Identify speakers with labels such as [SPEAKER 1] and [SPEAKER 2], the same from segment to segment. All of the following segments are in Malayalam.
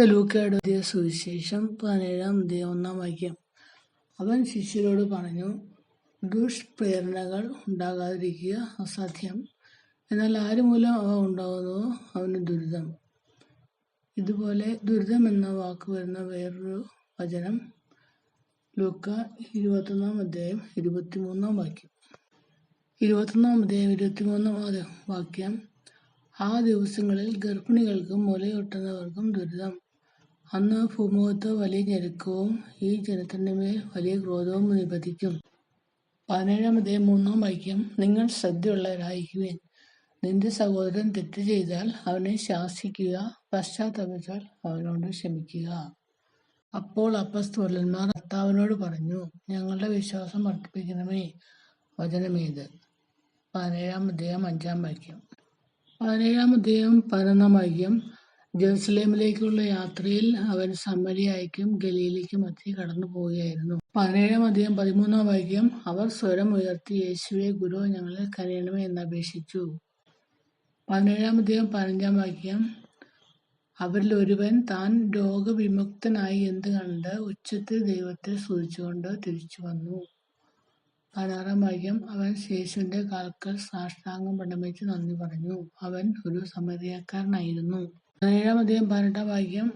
[SPEAKER 1] ലൂക്കയുടെ സുവിശേഷം 17-1 അവൻ ശിഷ്യരോട് പറഞ്ഞു, ദുഷ്പ്രേരണകൾ ഉണ്ടാകാതിരിക്കുക അസാധ്യം, എന്നാൽ ആര് മൂലം അവ ഉണ്ടാകുന്നുവോ അവന് ദുരിതം. ഇതുപോലെ ദുരിതം എന്ന വാക്ക് വരുന്ന വേറൊരു വചനം ലൂക്ക 21-23. ആ ദിവസങ്ങളിൽ ഗർഭിണികൾക്കും മുലയൂട്ടുന്നവർക്കും ദുരിതം. അന്ന് ഭൂമുഖത്ത് വലിയ ഞെരുക്കവും ഈ ജനത്തിന്റെ മേൽ വലിയ ക്രോധവും നിപതിക്കും. 17-3. നിങ്ങൾ ശ്രദ്ധയുള്ളവരായിരിക്കുവിൻ. നിന്റെ സഹോദരൻ തെറ്റ് ചെയ്താൽ അവനെ ശാസിക്കുക, പശ്ചാത്തപിച്ചാൽ അവനോട് ക്ഷമിക്കുക. അപ്പോൾ അപ്പസ്തോലന്മാർ കർത്താവിനോട് പറഞ്ഞു, ഞങ്ങളുടെ വിശ്വാസം വർദ്ധിപ്പിക്കണമേ. വചനമേത്? 17-5. 17-11. ജെറുസലേമിലേക്കുള്ള യാത്രയിൽ അവൻ സമരിയായ്ക്കും ഗലീലയ്ക്കും മധ്യേ കടന്നു പോവുകയായിരുന്നു. 17-13. അവർ സ്വരം ഉയർത്തി, യേശുവേ, ഗുരു, ഞങ്ങളിൽ കനിയണമേ എന്നപേക്ഷിച്ചു. 17-15. അവരിൽ ഒരുവൻ താൻ രോഗവിമുക്തനായി എന്ന് കണ്ട് ഉച്ചത്തിൽ ദൈവത്തെ സ്തുതിച്ചുകൊണ്ട് തിരിച്ചു വന്നു. 16. അവൻ യേശുവിന്റെ കാൽക്കൽ സാഷ്ടാംഗം പ്രണമിച്ച് നന്ദി പറഞ്ഞു. അവൻ ഒരു സമരിയക്കാരനായിരുന്നു. 17-18.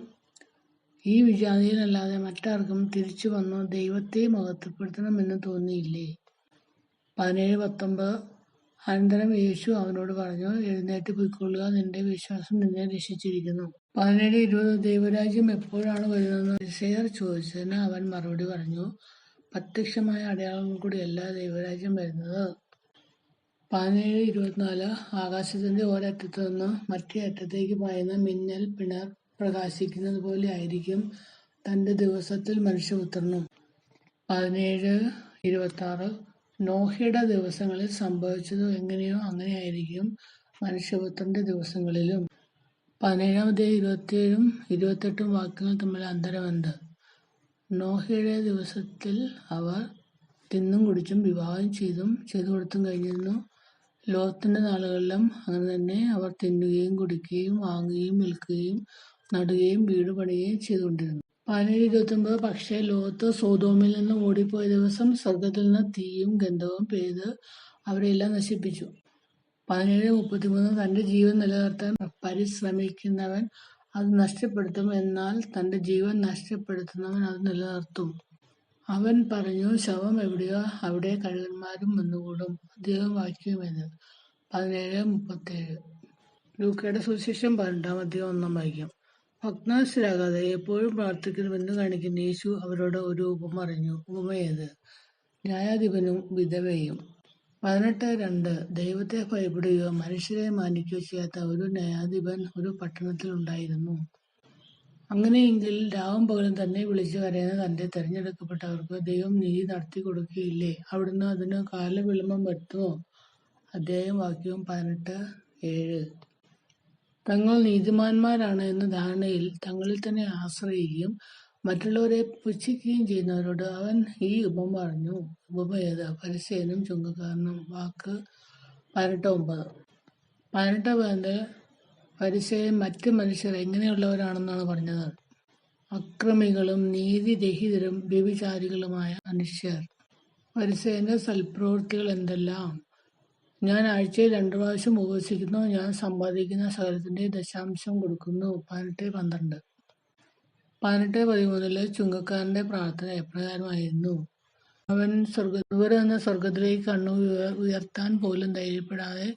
[SPEAKER 1] ഈ വിജാതിയനല്ലാതെ മറ്റാർക്കും തിരിച്ചു വന്നു ദൈവത്തെ മഹത്വപ്പെടുത്തണമെന്ന് തോന്നിയില്ലേ? 17-19. അനന്തരം യേശു അവനോട് പറഞ്ഞു, എഴുന്നേറ്റ് പൊയ്ക്കൊള്ളുക, നിന്റെ വിശ്വാസം നിന്നെ രക്ഷിച്ചിരിക്കുന്നു. 17-20. ദൈവരാജ്യം എപ്പോഴാണ് വരുന്നതെന്ന് ഫരിസേയർ ചോദിച്ചതിന് അവൻ മറുപടി പറഞ്ഞു, പ്രത്യക്ഷമായ അടയാളങ്ങൾ കൂടിയല്ല ദൈവരാജ്യം വരുന്നത്. 17-24. ആകാശത്തിന്റെ ഒരറ്റത്തു നിന്ന് മറ്റേ അറ്റത്തേക്ക് പായുന്ന മിന്നൽ പിണർ പ്രകാശിക്കുന്നത് പോലെ ആയിരിക്കും തന്റെ ദിവസത്തിൽ മനുഷ്യപുത്രനും. 17-26. നോഹയുടെ ദിവസങ്ങളിൽ സംഭവിച്ചത് എങ്ങനെയോ അങ്ങനെയായിരിക്കും മനുഷ്യപുത്രന്റെ ദിവസങ്ങളിലും. 17-27-28 വാക്യങ്ങൾ തമ്മിൽ അന്തരമുണ്ട്. നോഹയുടെ ദിവസത്തിൽ അവർ തിന്നും കുടിച്ചും വിവാഹം ചെയ്തു കൊടുത്തും കഴിഞ്ഞിരുന്നു. ലോത്തിന്റെ നാളുകളിലും അങ്ങനെ തന്നെ അവർ തിന്നുകയും കുടിക്കുകയും വാങ്ങുകയും വിൽക്കുകയും നടുകയും വീട് പണിയുകയും ചെയ്തുകൊണ്ടിരുന്നു. 17-29. പക്ഷേ ലോത്ത് സോതോമിൽ നിന്ന് ഓടിപ്പോയ ദിവസം സ്വർഗത്തിൽ നിന്ന് തീയും ഗന്ധവും പെയ്ത് അവരെല്ലാം നശിപ്പിച്ചു. 17-33. തന്റെ ജീവൻ നിലനിർത്താൻ പരിശ്രമിക്കുന്നവൻ അത് നഷ്ടപ്പെടുത്തും, എന്നാൽ തന്റെ ജീവൻ നഷ്ടപ്പെടുത്തുന്നവൻ അത് നിലനിർത്തും. അവൻ പറഞ്ഞു, ശവം എവിടെയോ അവിടെ കഴുകന്മാരും വന്നുകൂടും. വാക്യമേത്? 17-37. ലൂക്കയുടെ സുവിശേഷം 18-1. ഭഗ്നാശരാകാതെ എപ്പോഴും പ്രാർത്ഥിക്കണമെന്ന് കാണിക്കുന്ന യേശു അവരോട് ഒരു ഉപമ പറഞ്ഞു. ഉപമയേത്? ന്യായാധിപനും വിധവയും. 18-2. ദൈവത്തെ ഭയപ്പെടുകയോ മനുഷ്യരെ മാനിക്കുകയോ ചെയ്യാത്ത ഒരു ന്യായാധിപൻ ഒരു പട്ടണത്തിൽ ഉണ്ടായിരുന്നു. അങ്ങനെയെങ്കിൽ രാവും പകലും തന്നെ വിളിച്ചു കരയുന്ന തന്റെ തെരഞ്ഞെടുക്കപ്പെട്ടവർക്ക് ദൈവം നീതി നടത്തി കൊടുക്കുകയില്ലേ? അവിടുന്ന് അതിന് കാലവിളംബം വരുത്തുമോ? വാക്യവും 18-7. തങ്ങൾ നീതിമാന്മാരാണ് എന്ന ധാരണയിൽ തങ്ങളിൽ തന്നെ ആശ്രയിക്കുകയും മറ്റുള്ളവരെ പുച്ഛിക്കുകയും ചെയ്യുന്നവരോട് അവൻ ഈ ഉപമ പറഞ്ഞു. ഉപമയേത്? ഫരിസേയനും ചുങ്കക്കാരനും. വാക്ക് 18-9. 18-15. ഫരിസേയൻ മറ്റ് മനുഷ്യർ എങ്ങനെയുള്ളവരാണെന്നാണ് പറഞ്ഞത്? അക്രമികളും നീതിരഹിതരും വ്യഭിചാരികളുമായ മനുഷ്യർ. ഫരിസേയന്റെ സൽപ്രവൃത്തികൾ എന്തെല്ലാം? ഞാൻ ആഴ്ചയിൽ 2 പ്രാവശ്യം ഉപവസിക്കുന്നു, ഞാൻ സമ്പാദിക്കുന്ന സകലത്തിന്റെ ദശാംശം കൊടുക്കുന്നു. 18-12. 18-13. ചുങ്കക്കാരന്റെ പ്രാർത്ഥന എപ്രകാരമായിരുന്നു? അവൻ ദൂരെ നിന്ന് സ്വർഗത്തിലേക്ക് കണ്ണു ഉയർത്താൻ പോലും ധൈര്യപ്പെടാതെ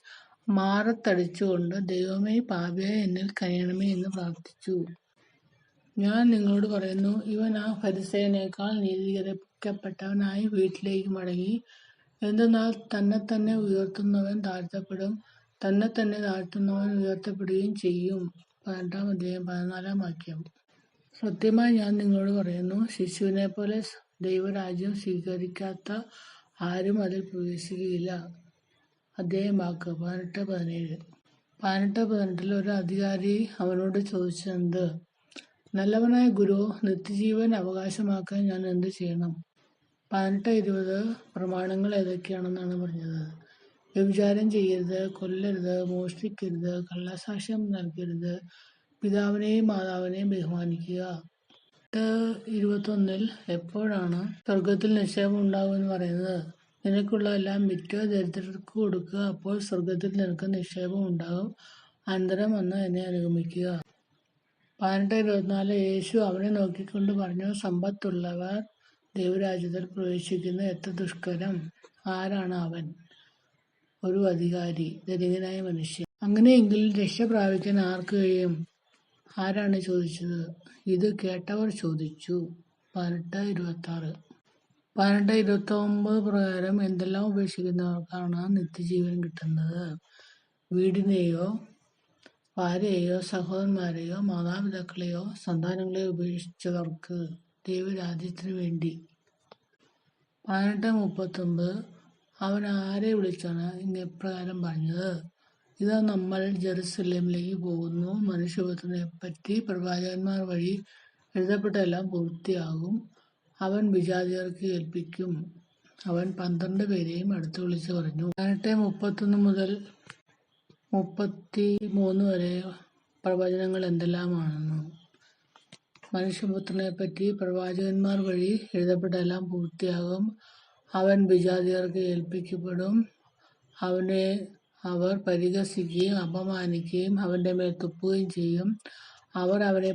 [SPEAKER 1] മാറത്തടിച്ചുകൊണ്ട്, ദൈവമേ, പാപിയായ എന്നിൽ കനിയണമേ എന്ന് പ്രാർത്ഥിച്ചു. ഞാൻ നിങ്ങളോട് പറയുന്നു, ഇവൻ ആ ഫരിസേയനേക്കാൾ നീതീകരിക്കപ്പെട്ടവനായി വീട്ടിലേക്ക് മടങ്ങി. എന്തെന്നാൽ തന്നെ ഉയർത്തുന്നവൻ താഴ്ത്തപ്പെടും, തന്നെ താഴ്ത്തുന്നവൻ ഉയർത്തപ്പെടുകയും ചെയ്യും. 18-14. സത്യമായി ഞാൻ നിങ്ങളോട് പറയുന്നു, ശിശുവിനെ പോലെ ദൈവരാജ്യം സ്വീകരിക്കാത്ത ആരും അതിൽ പ്രവേശിക്കുകയില്ല. വാക്ക് 18-17. 18-18. ഒരു അധികാരി അവനോട് ചോദിച്ചത്, നല്ലവനായ ഗുരു, നിത്യജീവൻ അവകാശമാക്കാൻ ഞാൻ എന്ത് ചെയ്യണം? 18-20. പ്രമാണങ്ങൾ ഏതൊക്കെയാണെന്നാണ് പറഞ്ഞത്? വ്യഭിചാരം ചെയ്യരുത്, കൊല്ലരുത്, മോഷ്ടിക്കരുത്, കള്ളസാക്ഷ്യം നൽകരുത്, പിതാവിനെയും മാതാവിനെയും ബഹുമാനിക്കുക. 8:21 എപ്പോഴാണ് സ്വർഗത്തിൽ നിക്ഷേപം ഉണ്ടാകുമെന്ന് പറയുന്നത്? നിനക്കുള്ള എല്ലാം വിറ്റ് ദരിദ്രർക്ക് കൊടുക്കുക, അപ്പോൾ സ്വർഗത്തിൽ നിനക്ക് നിക്ഷേപം ഉണ്ടാകും. അനന്തരം വന്ന് എന്നെ അനുഗമിക്കുക. 18:24 യേശു അവനെ നോക്കിക്കൊണ്ട് പറഞ്ഞു, സമ്പത്തുള്ളവർ ദൈവരാജ്യത്തിൽ പ്രവേശിക്കുന്നത് എത്ര ദുഷ്കരം. ആരാണ് അവൻ? ഒരു അധികാരി, ധനികനായ മനുഷ്യൻ. അങ്ങനെയെങ്കിൽ രക്ഷ പ്രാപിക്കാൻ ആർക്ക് കഴിയും? ആരാണ് ചോദിച്ചത്? ഇത് കേട്ടവർ ചോദിച്ചു. 18:26 18:29 പ്രകാരം എന്തെല്ലാം ഉപേക്ഷിക്കുന്നവർക്കാണ് നിത്യജീവൻ കിട്ടുന്നത്? വീടിനെയോ ഭാര്യയെയോ സഹോദരന്മാരെയോ മാതാപിതാക്കളെയോ സന്താനങ്ങളെയോ ഉപേക്ഷിച്ചവർക്ക് ദൈവരാജ്യത്തിനു വേണ്ടി. 18:39 അവൻ ആരെ വിളിച്ചാണ് ഇപ്രകാരം പറഞ്ഞത്? ഇതാ നമ്മൾ ജെറുസലേമിലേക്ക് പോകുന്നു. മനുഷ്യപുത്രനെപ്പറ്റി പ്രവാചകന്മാർ വഴി എഴുതപ്പെട്ടതെല്ലാം പൂർത്തിയാകും. അവൻ വിജാതിയർക്ക് ഏൽപ്പിക്കും. അവൻ 12 പേരെയും അടുത്ത് വിളിച്ചു പറഞ്ഞു. 18:31 മുതൽ 33 വരെ പ്രവചനങ്ങൾ എന്തെല്ലാമാണെന്ന്. മനുഷ്യപുത്രനെപ്പറ്റി പ്രവാചകന്മാർ വഴി എഴുതപ്പെട്ടതെല്ലാം പൂർത്തിയാകും. അവൻ വിജാതിയർക്ക് ഏൽപ്പിക്കപ്പെടും. അവനെ അവർ പരിഹസിക്കുകയും അപമാനിക്കുകയും അവന്റെ മേൽ തുപ്പുകയും ചെയ്യും. അവർ അവനെ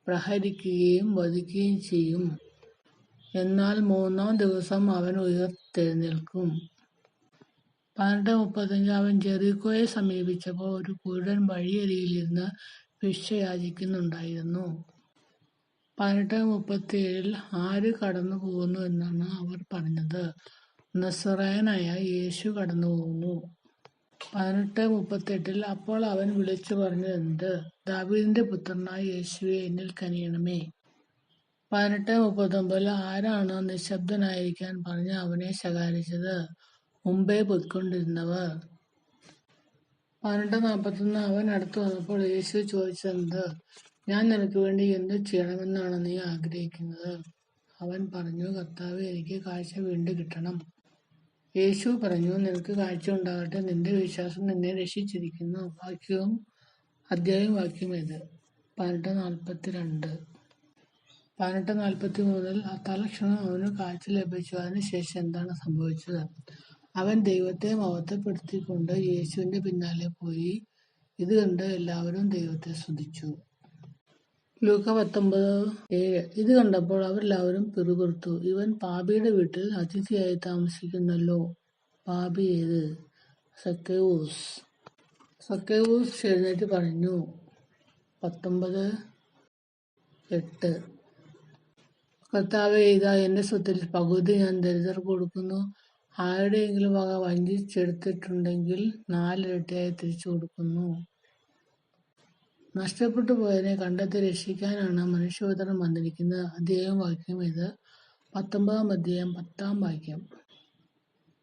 [SPEAKER 1] പ്രഹരിക്കുകയും വധിക്കുകയും ചെയ്യും. എന്നാൽ 3-ാം ദിവസം അവൻ ഉയിർത്തെഴുന്നേൽക്കും. 18:35 അവൻ ജെറിക്കോയെ സമീപിച്ചപ്പോൾ ഒരു കുരുടൻ വഴിയരികിലിരുന്ന് ഭിക്ഷ യാചിക്കുന്നുണ്ടായിരുന്നു. 18:37 ആര് കടന്നു പോകുന്നു എന്നാണ് അവർ പറഞ്ഞത്? നസറായനായ യേശു കടന്നു പോകുന്നു. 18:38 അപ്പോൾ അവൻ വിളിച്ചു പറഞ്ഞതെന്ത്? ദാവീദിന്റെ പുത്രനായ യേശുവേ, എന്നിൽ കനിയണമേ. 18:39 ആരാണ് നിശബ്ദനായിരിക്കാൻ പറഞ്ഞ് അവനെ ശകാരിച്ചത്? മുമ്പേ പൊയ്ക്കൊണ്ടിരുന്നവർ. 18:41 അവൻ അടുത്തു വന്നപ്പോൾ യേശു ചോദിച്ചതെന്ത്? ഞാൻ നിനക്ക് വേണ്ടി എന്തു ചെയ്യണമെന്നാണ് നീ ആഗ്രഹിക്കുന്നത്? അവൻ പറഞ്ഞു, കർത്താവേ, എനിക്ക് കാഴ്ച വീണ്ടും കിട്ടണം. യേശു പറഞ്ഞു, നിനക്ക് കാഴ്ച ഉണ്ടാകട്ടെ, നിന്റെ വിശ്വാസം നിന്നെ രക്ഷിച്ചിരിക്കുന്നു. അധ്യായം ഇത്. 18:42 18:43 തൽക്ഷണം അവന് കാഴ്ച ലഭിച്ചു. അതിനുശേഷം എന്താണ് സംഭവിച്ചത്? അവൻ ദൈവത്തെ മഹത്വപ്പെടുത്തിക്കൊണ്ട് യേശുവിന്റെ പിന്നാലെ പോയി. ഇത് കണ്ട് എല്ലാവരും ദൈവത്തെ സ്തുതിച്ചു. ലൂക്ക 19:7 ഇത് കണ്ടപ്പോൾ അവരെല്ലാവരും പിറുപിറുത്തു, ഇവൻ പാപിയുടെ വീട്ടിൽ അതിഥിയായി താമസിക്കുന്നല്ലോ. പാപി ഏത്? സക്കേവൂസ് എഴുന്നേറ്റ് പറഞ്ഞു. 19:8 കർത്താവേ, ഇതാ എന്റെ സ്വത്തിൽ പകുതി ഞാൻ ദരിദ്രർക്ക് കൊടുക്കുന്നു. ആരുടെയെങ്കിലും വക വഞ്ചിച്ചെടുത്തിട്ടുണ്ടെങ്കിൽ 4 ഇരട്ടിയായി തിരിച്ചു കൊടുക്കുന്നു. നഷ്ടപ്പെട്ടു പോയതിനെ കണ്ടെത്തി രക്ഷിക്കാനാണ് മനുഷ്യപുത്രൻ വന്നിരിക്കുന്നത്. അധ്യായം ഇത്. 19-ാം അധ്യായം 10-ാം വാക്യം.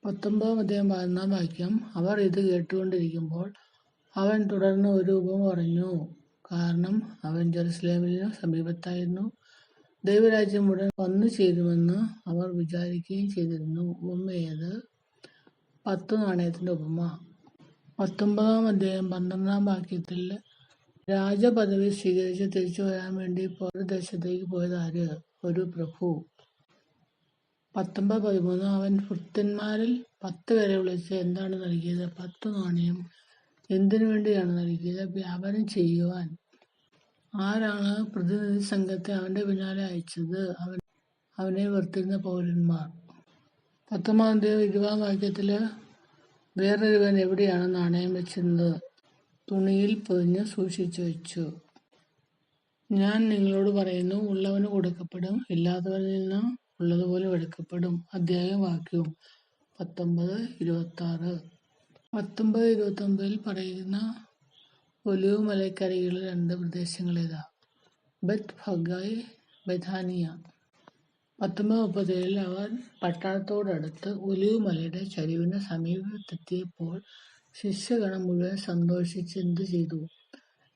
[SPEAKER 1] 19-ാം അധ്യായം 11-ാം വാക്യം. അവർ ഇത് കേട്ടുകൊണ്ടിരിക്കുമ്പോൾ അവൻ തുടർന്ന് ഒരു ഉപമ പറഞ്ഞു. കാരണം അവൻ ജെറുസലേമിനു സമീപത്തായിരുന്നു. ദൈവരാജ്യം ഉടൻ വന്നു ചേരുമെന്ന് അവർ വിചാരിക്കുകയും ചെയ്തിരുന്നു. ഉപമയത് 10 നാണയത്തിന്റെ ഉപമ. 19-ാം അധ്യായം 12-ാം വാക്യത്തിൽ രാജപദവി സ്വീകരിച്ച് തിരിച്ചു വരാൻ വേണ്ടി പൗരദേശത്തേക്ക് പോയതാര്? ഒരു പ്രഭു. 19:13 അവൻ ഭൃത്യന്മാരിൽ 10 പേരെ വിളിച്ച് എന്താണ് നൽകിയത്? 10 നാണയം. എന്തിനു വേണ്ടിയാണ് നൽകിയത്? വ്യാപാരം ചെയ്യുവാൻ. ആരാണ് പ്രതിനിധി സംഘത്തെ അവന്റെ പിന്നാലെ അയച്ചത്? അവനെ വെറുത്തിരുന്ന പൗരന്മാർ. 19-ാം അധ്യായം 20-ാം വാക്യത്തില് വേറൊരുവൻ എവിടെയാണ് നാണയം വെച്ചിരുന്നത്? തുണിയിൽ പൊതിഞ്ഞ് സൂക്ഷിച്ചു വെച്ചു. ഞാൻ നിങ്ങളോട് പറയുന്നു, ഉള്ളവന് കൊടുക്കപ്പെടും, ഇല്ലാത്തവനിൽ നിന്ന് ഉള്ളതുപോലെ എടുക്കപ്പെടും. അധ്യായം വാക്യവും 19:26 19:29 പറയുന്ന ഒലിവ് മലയ്ക്കരികിലുള്ള 2 പ്രദേശങ്ങളേതാ? ബെത്ഫഗായ്, ബെഥാനിയ. 19:37 അവർ പട്ടണത്തോടടുത്ത് ഒലിവ് മലയുടെ ചരിവിന് സമീപത്തെത്തിയപ്പോൾ ശിഷ്യഗണം മുഴുവൻ സന്തോഷിച്ച് എന്തു ചെയ്തു?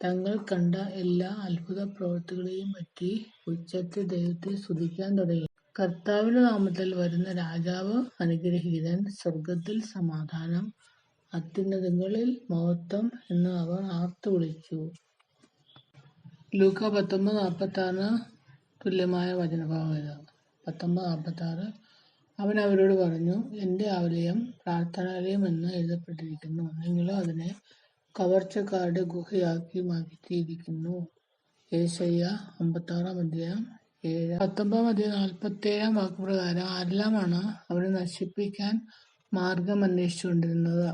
[SPEAKER 1] തങ്ങൾ കണ്ട എല്ലാ അത്ഭുത പ്രവൃത്തികളെയും പറ്റി ഉച്ചത്തിൽ ദൈവത്തെ സ്തുതിക്കാൻ തുടങ്ങി. കർത്താവിന്റെ നാമത്തിൽ വരുന്ന രാജാവ് അനുഗ്രഹീതൻ, സ്വർഗത്തിൽ സമാധാനം, അത്യുന്നതങ്ങളിൽ മഹത്വം എന്ന് അവർ ആർത്തു വിളിച്ചു. ലൂക്ക 19:46 തുല്യമായ വചനഭാഗം ഇത്. 19:46 അവൻ അവരോട് പറഞ്ഞു, എൻ്റെ ആലയം പ്രാർത്ഥനാലയം എന്ന് എഴുതപ്പെട്ടിരിക്കുന്നു, നിങ്ങളോ അതിനെ കവർച്ചക്കാരുടെ ഗുഹയാക്കി മാറ്റിയിരിക്കുന്നു. യെശയ്യാ 56:7. 19:47 വാക്യപ്രകാരം ആരെല്ലാമാണ് അവനെ നശിപ്പിക്കാൻ മാർഗം അന്വേഷിച്ചുകൊണ്ടിരുന്നത്?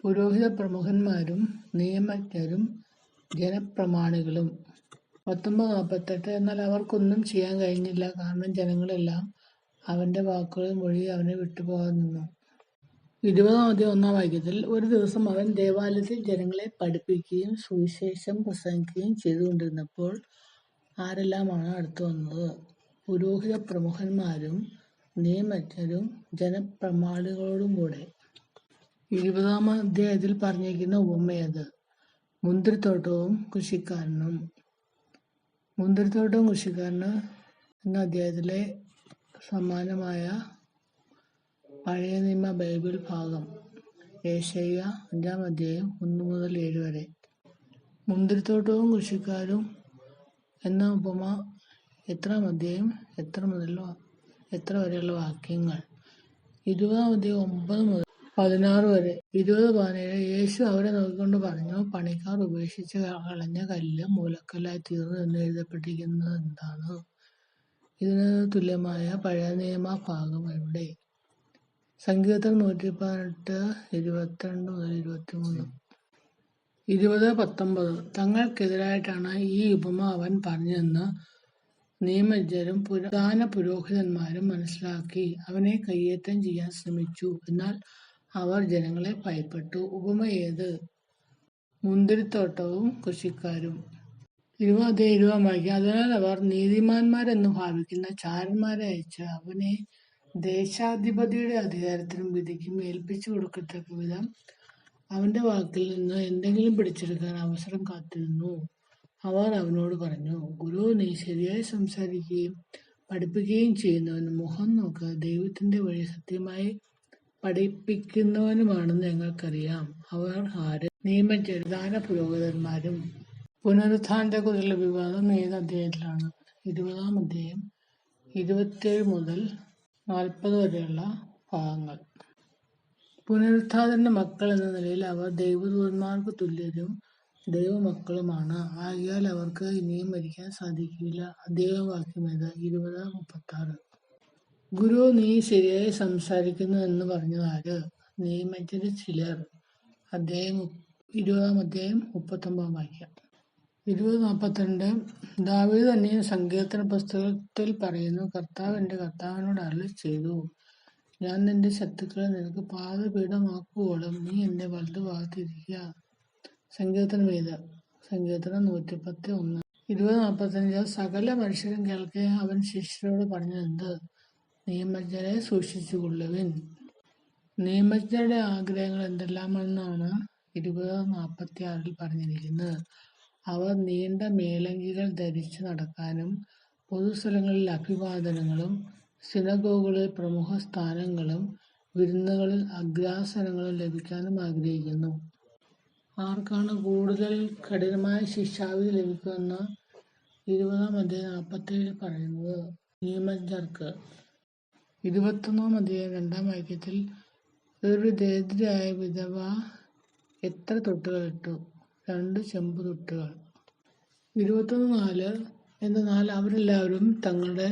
[SPEAKER 1] പുരോഹിത പ്രമുഖന്മാരും നിയമജ്ഞരും ജനപ്രമാണികളും. 19:48 എന്നാൽ അവർക്കൊന്നും ചെയ്യാൻ കഴിഞ്ഞില്ല, കാരണം ജനങ്ങളെല്ലാം അവന്റെ വാക്കുകൾ മൊഴി അവനെ വിട്ടുപോകാൻ നിന്നു. 20:1 ഒരു ദിവസം അവൻ ദേവാലയത്തിൽ ജനങ്ങളെ പഠിപ്പിക്കുകയും സുവിശേഷം പ്രസംഗിക്കുകയും ചെയ്തുകൊണ്ടിരുന്നപ്പോൾ ആരെല്ലാമാണ് അടുത്തു വന്നത്? പുരോഹിത പ്രമുഖന്മാരും നിയമജ്ഞരും ജനപ്രമാണികളോടും കൂടെ. 20 പറഞ്ഞിരിക്കുന്ന ഉപമയത് മുന്തിരിത്തോട്ടവും കൃഷിക്കാരനും. മുന്തിരിത്തോട്ടവും കൃഷിക്കാരന് എന്ന അധ്യായത്തിലെ സമാനമായ പഴയ നിയമ ബൈബിൾ ഭാഗം യെശയ്യാ 5:1-7. മുന്തിരിത്തോട്ടവും കൃഷിക്കാരും എന്ന ഉപമ എത്ര വരെയുള്ള വാക്യങ്ങൾ? 20:9-16 20:17 യേശു അവരെ നോക്കിക്കൊണ്ട് പറഞ്ഞു, പണിക്കാർ ഉപേക്ഷിച്ച് കളഞ്ഞ കല്ല് മൂലക്കല്ലായി തീർന്നു എന്ന് എഴുതപ്പെട്ടിരിക്കുന്നത് എന്താണ്? ഇതിന് തുല്യമായ പഴയ നിയമ ഭാഗം എവിടെ? സങ്കീർത്തനം 118 22-23. 20:19 തങ്ങൾക്കെതിരായിട്ടാണ് ഈ ഉപമ അവൻ പറഞ്ഞതെന്ന് നിയമജ്ഞരും പ്രധാന പുരോഹിതന്മാരും മനസ്സിലാക്കി അവനെ കയ്യേറ്റം ചെയ്യാൻ ശ്രമിച്ചു. എന്നാൽ അവർ ജനങ്ങളെ ഭയപ്പെട്ടു. ഉപമ ഏത്? മുന്തിരിത്തോട്ടവും കൃഷിക്കാരും. 20:20 അതിനാൽ അവർ നീതിമാന്മാരെന്ന് ഭാവിക്കുന്ന ചാരന്മാരെ അയച്ച് അവനെ ദേശാധിപതിയുടെ അധികാരത്തിനും വിധിക്കും ഏൽപ്പിച്ചു കൊടുക്കത്തക്ക വിധം അവന്റെ വാക്കിൽ നിന്ന് എന്തെങ്കിലും പിടിച്ചെടുക്കാൻ അവസരം കാത്തിരുന്നു. അവർ അവനോട് പറഞ്ഞു, ഗുരു, നീ ശരിയായി സംസാരിക്കുകയും പഠിപ്പിക്കുകയും ചെയ്യുന്നവനും മുഖം നോക്കാതെ ദൈവത്തിന്റെ വഴി സത്യമായി പഠിപ്പിക്കുന്നവനുമാണെന്ന് ഞങ്ങൾക്കറിയാം. അവർ ആര്? നിയമജ്ഞരും പ്രധാന പുരോഹിതന്മാരും. പുനരുത്ഥാനത്തെക്കുറിച്ചുള്ള വിവാദം ഏത് അധ്യായത്തിലാണ്? 20 27-40 വരെയുള്ള ഭാഗങ്ങൾ. പുനരുത്ഥാനത്തിന്റെ മക്കൾ എന്ന നിലയിൽ അവർ ദൈവദൂതന്മാർക്ക് തുല്യരും ദൈവമക്കളുമാണ്. ആകയാൽ അവർക്ക് ഇനിയും മരിക്കാൻ സാധിക്കില്ല. അധ്യായവാക്യം ഏത്? 20:36. ഗുരു, നീ ശരിയായി സംസാരിക്കുന്നു എന്ന് പറഞ്ഞതാര്? നിയമജ്ഞരിൽ ചിലർ. 20:39 20:42 ദാവീദ് തന്നെ സങ്കീർത്തന പുസ്തകത്തിൽ പറയുന്നു, കർത്താവ് എൻ്റെ കർത്താവിനോട് അരുളിച്ചെയ്തു, ഞാൻ നിന്റെ ശത്രുക്കളെ നിനക്ക് പാദപീഠമാക്കുവോളം നീ എന്റെ വലതുഭാഗത്ത് ഇരിക്കുക. സങ്കീർത്തനം ഏത്? സങ്കീർത്തനം 110:1. 20:45 സകല മനുഷ്യരും കേൾക്കെ അവൻ ശിഷ്യരോട് പറഞ്ഞതെന്ത്? നിയമജ്ഞരെ സൂക്ഷിച്ചുകൊള്ളുവിൻ. നിയമജ്ഞരുടെ ആഗ്രഹങ്ങൾ എന്തെല്ലാമെന്നാണ് 20:46 പറഞ്ഞിരിക്കുന്നത്. അവർ നീണ്ട മേലങ്കികൾ ധരിച്ചു നടക്കാനും പൊതുസ്ഥലങ്ങളിൽ അഭിവാദനങ്ങളും സിനഗോഗുകളിൽ പ്രമുഖ സ്ഥാനങ്ങളും വിരുന്നുകളിൽ അഗ്രാസനങ്ങളും ലഭിക്കാനും ആഗ്രഹിക്കുന്നു. ആർക്കാണ് കൂടുതൽ കഠിനമായ ശിക്ഷാവിധി ലഭിക്കുമെന്ന് 20:47 പറയുന്നത്? നിയമജ്ഞർക്ക്. 21:2 ഒരു ദരിദ്രയായ വിധവ എത്ര തൊട്ടുകൾ ഇട്ടു? 2 ചെമ്പുതൊട്ടുകൾ. 21:4 എന്തെന്നാൽ അവരെല്ലാവരും തങ്ങളുടെ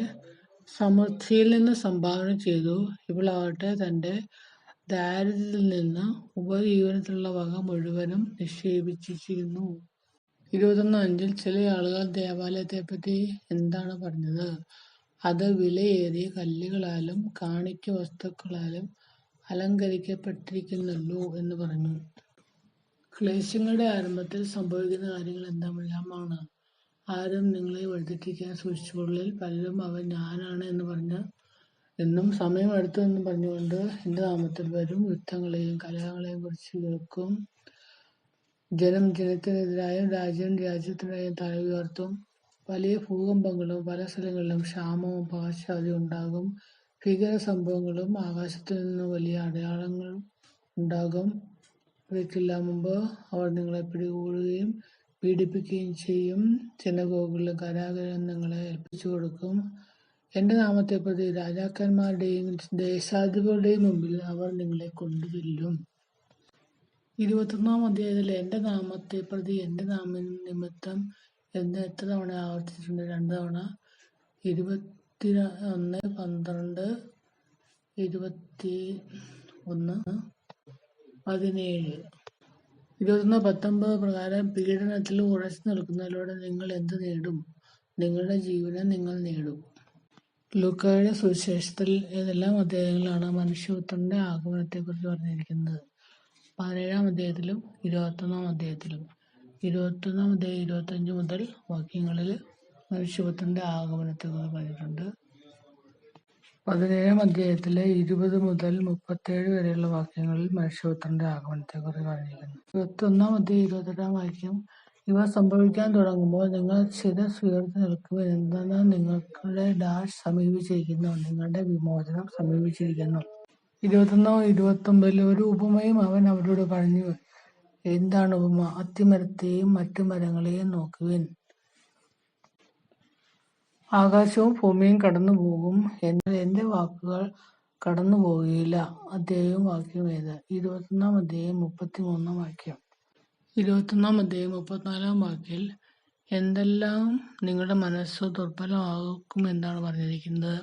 [SPEAKER 1] സമൃദ്ധിയിൽ നിന്ന് സംഭാവന ചെയ്തു, ഇവളാവട്ടെ തന്റെ ദാരിദ്ര്യത്തിൽ നിന്ന് ഉപജീവനത്തിനുള്ള വക മുഴുവനും നിക്ഷേപിച്ചിരിക്കുന്നു. 21:5 ചില ആളുകൾ ദേവാലയത്തെപ്പറ്റി എന്താണ് പറഞ്ഞത്? അത് വിലയേറിയ കല്ലുകളാലും കാണിക്ക വസ്തുക്കളാലും അലങ്കരിക്കപ്പെട്ടിരിക്കുന്നല്ലോ എന്ന് പറഞ്ഞു. ക്ലേശങ്ങളുടെ ആരംഭത്തിൽ സംഭവിക്കുന്ന കാര്യങ്ങൾ എന്തെല്ലാമാണ്? ആരും നിങ്ങളെ വഴിതെറ്റിക്കാൻ സൂക്ഷിച്ചുകൊള്ളിൽ. പലരും അവൻ ഞാനാണ് എന്നും സമയം അടുത്തു എന്നും പറഞ്ഞുകൊണ്ട് എന്റെ നാമത്തിൽ വരും. യുദ്ധങ്ങളെയും കലഹങ്ങളെയും കുറിച്ച് കേൾക്കും. ജനം ജനത്തിനെതിരായും രാജ്യം രാജ്യത്തിനെതിരായും തല ഉയർത്തും. വലിയ ഭൂകമ്പങ്ങളും പല സ്ഥലങ്ങളിലും ക്ഷാമവും പകർച്ചവ്യാധിയും ഉണ്ടാകും. ഭീകര സംഭവങ്ങളും ആകാശത്തിൽ നിന്ന് വലിയ അടയാളങ്ങളും ഉണ്ടാകും. ഇവയ്ക്കെല്ലാം മുമ്പ് അവർ നിങ്ങളെ പിടികൂടുകയും പീഡിപ്പിക്കുകയും ചെയ്യും. സിനഗോഗുകളിലും കാരാഗൃഹം നിങ്ങളെ ഏൽപ്പിച്ചു കൊടുക്കും. എന്റെ നാമത്തെ പ്രതി രാജാക്കന്മാരുടെയും ദേശാധിപതികളുടെയും മുമ്പിൽ അവർ നിങ്ങളെ കൊണ്ടുചെല്ലും. 21 അധ്യായത്തിൽ എന്റെ നാമത്തെ പ്രതി എന്റെ നിമിത്തം എന്ന് എത്ര തവണ ആവർത്തിച്ചിട്ടുണ്ട്? 2 തവണ. 21, 12, 21, 17. 21, 19 പ്രകാരം പീഡനത്തിൽ ഉറച്ചു നിൽക്കുന്നതിലൂടെ നിങ്ങൾ എന്ത് നേടും? നിങ്ങളുടെ ജീവനെ നിങ്ങൾ നേടും. ലൂക്കായുടെ സുവിശേഷത്തിൽ ഏതെല്ലാം അധ്യായങ്ങളിലാണ് മനുഷ്യപുത്രന്റെ ആഗമനത്തെക്കുറിച്ച് പറഞ്ഞിരിക്കുന്നത്? 17 അധ്യായത്തിലും 21 അധ്യായത്തിലും. 21 അധ്യായം 25 മുതൽ വാക്യങ്ങളിൽ മനുഷ്യപുത്രന്റെ ആഗമനത്തെക്കുറിച്ച് പറഞ്ഞിട്ടുണ്ട്. 17 അധ്യായത്തിലെ 20 മുതൽ 37 വരെയുള്ള വാക്യങ്ങളിൽ മനുഷ്യപുത്രന്റെ ആഗമനത്തെക്കുറിച്ച് പറഞ്ഞിരിക്കുന്നു. 21 അധ്യായം 28 വാക്യം, ഇവ സംഭവിക്കാൻ തുടങ്ങുമ്പോൾ നിങ്ങൾ ശിരസ്സ് ഉയർത്തി നിൽക്കുവിൻ, എന്തെന്നാൽ നിങ്ങളുടെ ഡാഷ് സമീപിച്ചിരിക്കുന്നു, നിങ്ങളുടെ വിമോചനം സമീപിച്ചിരിക്കുന്നു. 21, 29 ഒരു ഉപമയും അവൻ അവരോട് പറഞ്ഞു. എന്താണ് ഉപമ? അത്തിമരത്തെയും മറ്റു മരങ്ങളെയും നോക്കുവിൻ. ആകാശവും ഭൂമിയും കടന്നു പോകും, എന്നാൽ എന്റെ വാക്കുകൾ കടന്നു പോകുകയില്ല. അധ്യായവും വാക്യം ഏത്? 21 അധ്യായം 33 വാക്യം. 21 അധ്യായം 34 വാക്യത്തിൽ എന്തെല്ലാം നിങ്ങളുടെ മനസ്സ് ദുർബലമാക്കും എന്നാണ് പറഞ്ഞിരിക്കുന്നത്?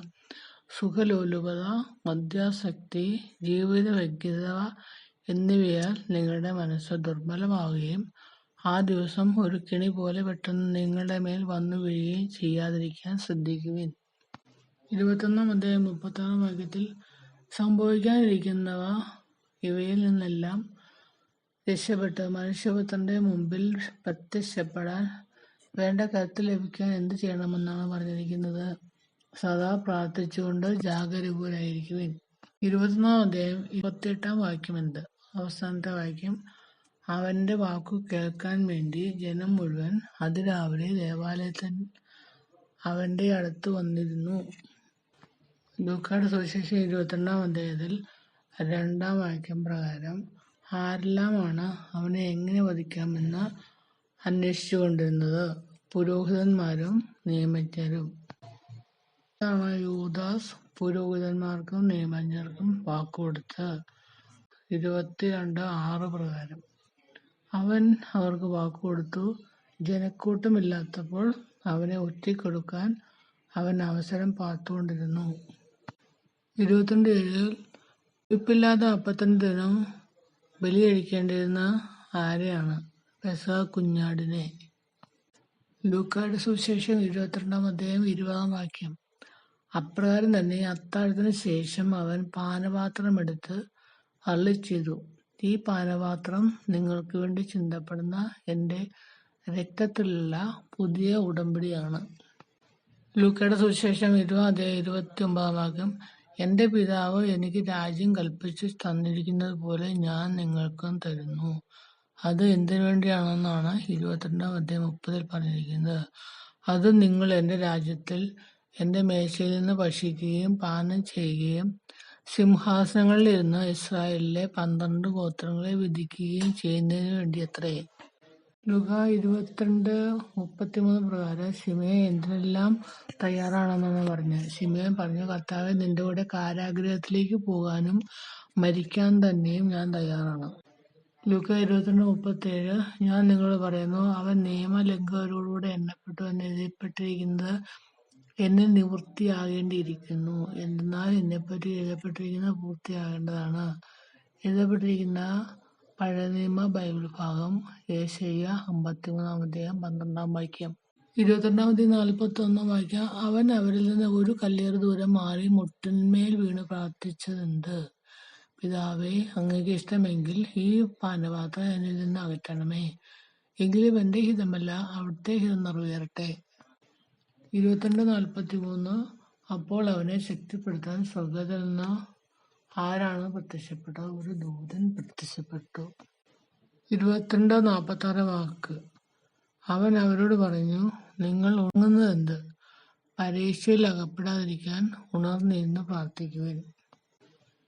[SPEAKER 1] സുഖലോലുപത, മദ്യാസക്തി, ജീവിത വ്യഗ്രത എന്നിവയാൽ നിങ്ങളുടെ മനസ്സ് ദുർബലമാവുകയും ആ ദിവസം ഒരു കെണി പോലെ പെട്ടെന്ന് നിങ്ങളുടെ മേൽ വന്നു വീഴുകയും ചെയ്യാതിരിക്കാൻ ശ്രദ്ധിക്കുവിൻ. 21 അധ്യായം 36 വാക്യത്തിൽ സംഭവിക്കാനിരിക്കുന്നവ ഇവയിൽ നിന്നെല്ലാം രക്ഷപ്പെട്ട് മനുഷ്യപുത്രന്റെ മുമ്പിൽ പ്രത്യക്ഷപ്പെടാൻ വേണ്ട കരുത്ത് ലഭിക്കാൻ എന്ത് ചെയ്യണമെന്നാണ് പറഞ്ഞിരിക്കുന്നത്? സദാ പ്രാർത്ഥിച്ചുകൊണ്ട് ജാഗരൂകരായിരിക്കുവിൻ. 21 അധ്യായം 28 വാക്യം എന്ത്? അവസാനത്തെ വാക്യം, അവന്റെ വാക്കു കേൾക്കാൻ വേണ്ടി ജനം മുഴുവൻ അതിരാവിലെ ദേവാലയത്തിൽ അവന്റെ അടുത്ത് വന്നിരുന്നു. ലൂക്കായുടെ സുവിശേഷം 22 അധ്യായത്തിൽ 2 വാക്യം പ്രകാരം ആരെല്ലാമാണ് അവനെ എങ്ങനെ വധിക്കാമെന്ന് അന്വേഷിച്ചുകൊണ്ടിരുന്നത്? പുരോഹിതന്മാരും നിയമജ്ഞരും. യൂദാസ് പുരോഹിതന്മാർക്കും നിയമജ്ഞർക്കും വാക്കുകൊടുത്ത് 22:6 പ്രകാരം അവൻ അവർക്ക് വാക്കുകൊടുത്തു. ജനക്കൂട്ടമില്ലാത്തപ്പോൾ അവനെ ഒറ്റിക്കൊടുക്കാൻ അവൻ അവസരം പാർത്തുകൊണ്ടിരുന്നു. 22:7 ഉപ്പില്ലാത്ത അപ്പത്തിന്റെ ദിനം ബലി കഴിക്കേണ്ടിരുന്ന ആരെയാണ്? പെസഹ കുഞ്ഞാടിനെ. ലൂക്കായുടെ സുവിശേഷം 22 അധ്യായം 20 വാക്യം, അപ്രകാരം തന്നെ അത്താഴത്തിന് ശേഷം അവൻ പാനപാത്രമെടുത്ത് അരുളിച്ചെയ്തു, ഈ പാനപാത്രം നിങ്ങൾക്ക് വേണ്ടി ചിന്തപ്പെടുന്ന എന്റെ രക്തത്തിലുള്ള പുതിയ ഉടമ്പടിയാണ്. ലൂക്കയുടെ സുവിശേഷം 20 അധ്യായം 29 വാക്യം, എന്റെ പിതാവ് എനിക്ക് രാജ്യം കൽപ്പിച്ചു തന്നിരിക്കുന്നത് പോലെ ഞാൻ നിങ്ങൾക്കും തരുന്നു. അത് എന്തിനു വേണ്ടിയാണെന്നാണ് 22 അധ്യായം 30 പറഞ്ഞിരിക്കുന്നത്. അത് നിങ്ങൾ എന്റെ രാജ്യത്തിൽ എന്റെ മേശയിൽ നിന്ന് ഭക്ഷിക്കുകയും പാനം ചെയ്യുകയും സിംഹാസനങ്ങളിൽ ഇരുന്ന് ഇസ്രായേലിലെ 12 ഗോത്രങ്ങളെ വിധിക്കുകയും ചെയ്യുന്നതിനു വേണ്ടിയത്രേ. ലൂക്കാ 22:33 പ്രകാരം ശിമയോൻ എന്തിനെല്ലാം തയ്യാറാണെന്നാണ് പറഞ്ഞത്? ശിമയോൻ പറഞ്ഞു, കർത്താവേ, നിന്റെ കൂടെ കാരാഗൃഹത്തിലേക്ക് പോകാനും മരിക്കാൻ തന്നെയും ഞാൻ തയ്യാറാണ്. ലൂക്കാ 22:37 ഞാൻ നിങ്ങളോട് പറയുന്നു, അവൻ നിയമലംഘകരോടുകൂടെ എണ്ണപ്പെട്ടു എന്ന് എഴുതപ്പെട്ടിരിക്കുന്നത് എന്നിൽ നിവൃത്തിയാകേണ്ടിയിരിക്കുന്നു. എന്തെന്നാൽ എന്നെപ്പറ്റി എഴുതപ്പെട്ടിരിക്കുന്നത് പൂർത്തിയാകേണ്ടതാണ്. എഴുതപ്പെട്ടിരിക്കുന്ന പഴയ നിയമ ബൈബിൾ ഭാഗം യെശയ്യാ 53 അധ്യായം 12 വാക്യം. 22 41 വാക്യം, അവൻ അവരിൽ നിന്ന് ഒരു കല്ലേറ് ദൂരം മാറി മുട്ടിന്മേൽ വീണ് പ്രാർത്ഥിച്ചതെന്ത്? പിതാവേ, അങ്ങേക്ക് ഇഷ്ടമെങ്കിൽ ഈ പാനപാത്രം എന്നിൽ നിന്ന് അകറ്റണമേ, എങ്കിലും എന്റെ ഹിതമല്ല അവിടുത്തെ ഹിതം നിറവേറട്ടെ. 22:43 അപ്പോൾ അവനെ ശക്തിപ്പെടുത്താൻ സ്വർഗ്ഗത്തിൽ നിന്ന് ആരാണ് പ്രത്യക്ഷപ്പെട്ടത്? ഒരു ദൂതൻ പ്രത്യക്ഷപ്പെട്ടു. 22:46 വാക്ക്, അവൻ അവരോട് പറഞ്ഞു, നിങ്ങൾ ഉറങ്ങുന്നതെന്ത്? പരീക്ഷയിൽ അകപ്പെടാതിരിക്കാൻ ഉണർന്നിരുന്ന് പ്രാർത്ഥിക്കുവിൻ.